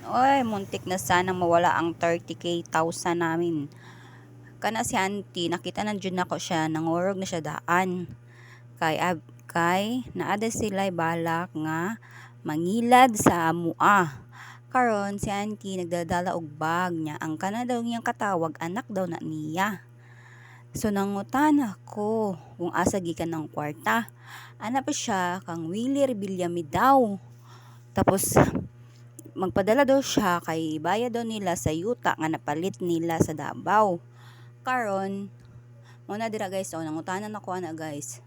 Oy, muntik na sanang mawala ang 30K namin. Kana si auntie, nakita na dyan ako siya, nangurog na siya daan. Kay naada sila balak nga mangilad sa amua. Karon si auntie nagdadala og bag niya. Ang kana daw niyang katawag, anak daw na niya. So nangutan ako kung asa gikan ng kwarta. Ana pa siya kang Willie Rebillame daw. Tapos magpadala daw siya kay bayad daw nila sa yuta nga napalit nila sa Davao. Karon, mo na dira guys, so nangutanan ako ana guys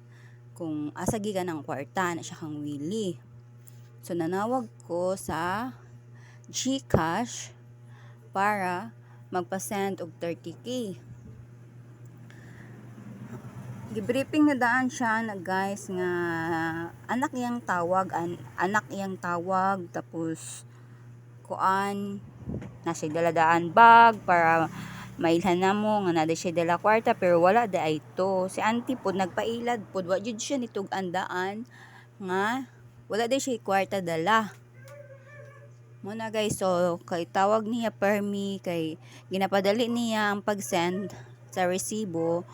kung asa gikan ng kwarta na siya kang Willie. So nanawag ko sa GCash para magpa-send og 30K. Gibriefing na daan siya na guys nga anak iyang tawag tapos kuan na siya daladaan bag para mailhan na mo nga nada siya dala kwarta pero wala da ay to. Si auntie pod nagpailad pod wa jud siya nitug andaan nga wala da siya kwarta dala. Mo na guys, so kay tawag niya permi kay ginapadali niya ang pag-send sa resibo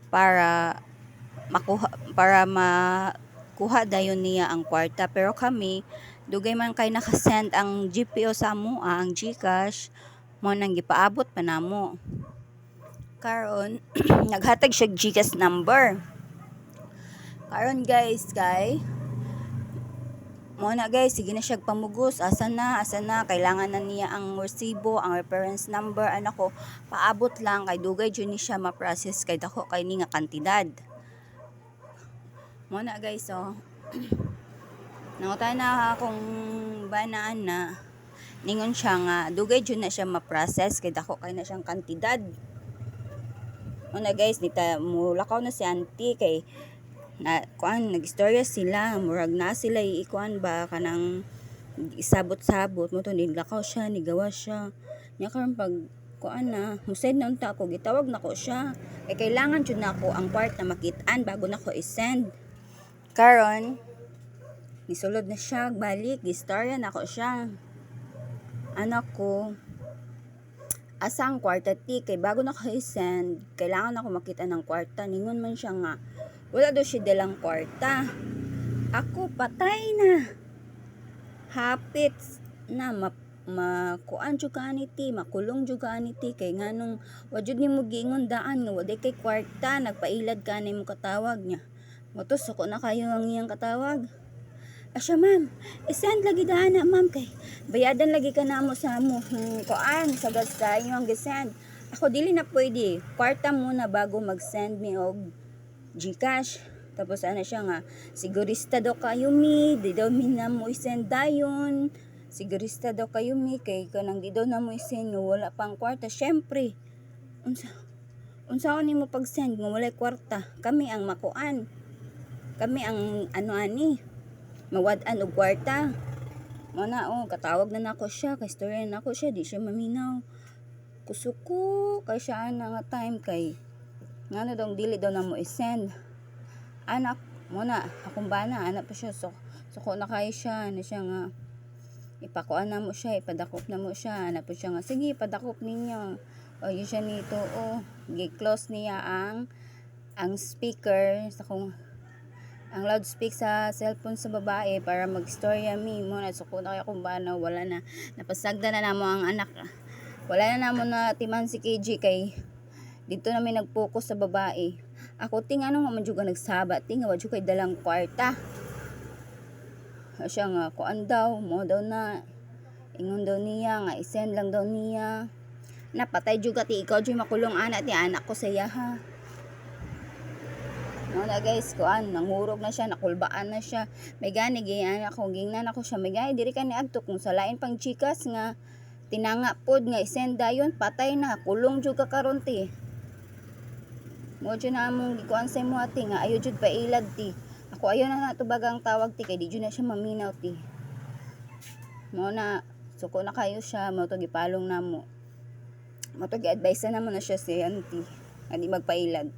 para makuha dayon niya ang kwarta pero kami dugay man kay nakasend ang GPO sa amo ang GCash mo nang gipaabot pa namo. Karon naghatag siya GCash number. Karon guys mo na guys, sige na siya pamugos, asa na, kailangan na niya ang resibo, ang reference number, anak ko, paabot lang, kay dugay dyan ni siya ma-process, kay dako, kay ni nga kantidad. Mo na guys, so, nangutan na kung banaan na, ningon siya nga, dugay dyan na siya ma-process, kay dako, kay na siyang kantidad. Mo na guys, mulakaw na si auntie, kay, nag-istorya sila, murag na sila iikuan ba kanang isabot-sabot mo to nilakaw siya, nigawa siya. Nya karon pag kuan na, musend na unta ako, gitawag nako siya. Kay kailangan jud nako ang part na makit-an bago nako i-send. Karon nisulod na siya balik, gistorya nako siya. Anak ko, asa ang kwarta ti kay bago nako i-send, kailangan ako makita ng kwarta. Ningon man siya nga wala daw siya dalang kwarta. Ako, patay na. Hapit na, makuan jud ka aniti, makulong jud ka aniti, kay nganong, wajud ni mo giingon daan, nga waday kay kwarta, nagpailad ka na mo katawag niya. Motos, suko na kayo ang iyang katawag. Asya ma'am, isend lagi daan na ma'am, kay bayadan lagi ka na mo sa mo, kuan, sa gasta yung gisend. Ako, dili na pwede, kwarta muna bago mag-send me og GCash. Tapos ano siya nga, sigurista daw kayo mi, di daw mi na mo isend dayon. Sigurista daw kayo mi, kay kanang di daw na mo isend nga wala pang kwarta. Syempre, unsa ni mo pag-send nga wala kwarta? Kami ang makuan. Kami ang ani, mawad-an og kwarta. Mo na katawag na nako siya, kay storya na nako siya, di siya maminaw. Kusuko, kay siya na nga time kay ngano daw dili daw na mo i-send. Anak mo na akong bana, anak pa siya, suko na kayo siya na siya nga ipakuan na mo siya, ipadakop na mo siya. Anak pa siya nga, sige padakop ninyo. O yun siya nito, gi-close niya ang speaker sa kung ang loudspeaker sa cellphone sa babae para mag-storya mi mo na suko na kayo akong bana. Wala na, napasagda na namo ang anak, wala na namo na timan si KG kay dito namin nag-focus sa babae. Ako ting ano man jud nagsaba, ting wa jud kay dalang kwarta. Siya nga kuan daw, mo daw na ingon daw niya nga i-send lang daw niya. Napatay jud ka ti ikaw jud makulong anak ti anak ko saya ha. No na guys, kuan nangurog na siya, nakulbaan na siya. May gani giyan ako, gingnan ako siya. May gani diri ka ni adto kung sa lain pang chikas nga tinanga pod nga i-send dayon, patay na, kulong jud ka karon ti. Mo dyan na among gikuan sa mo ati nga ayaw jud pailad ti. Ako ayaw na natubagang tawag ti kay di jud na siya maminaw ti. Mo na suko na kayo siya, mo to gipalong namo. Mo to gi-advise na mo na siya si auntie nga di magpailad.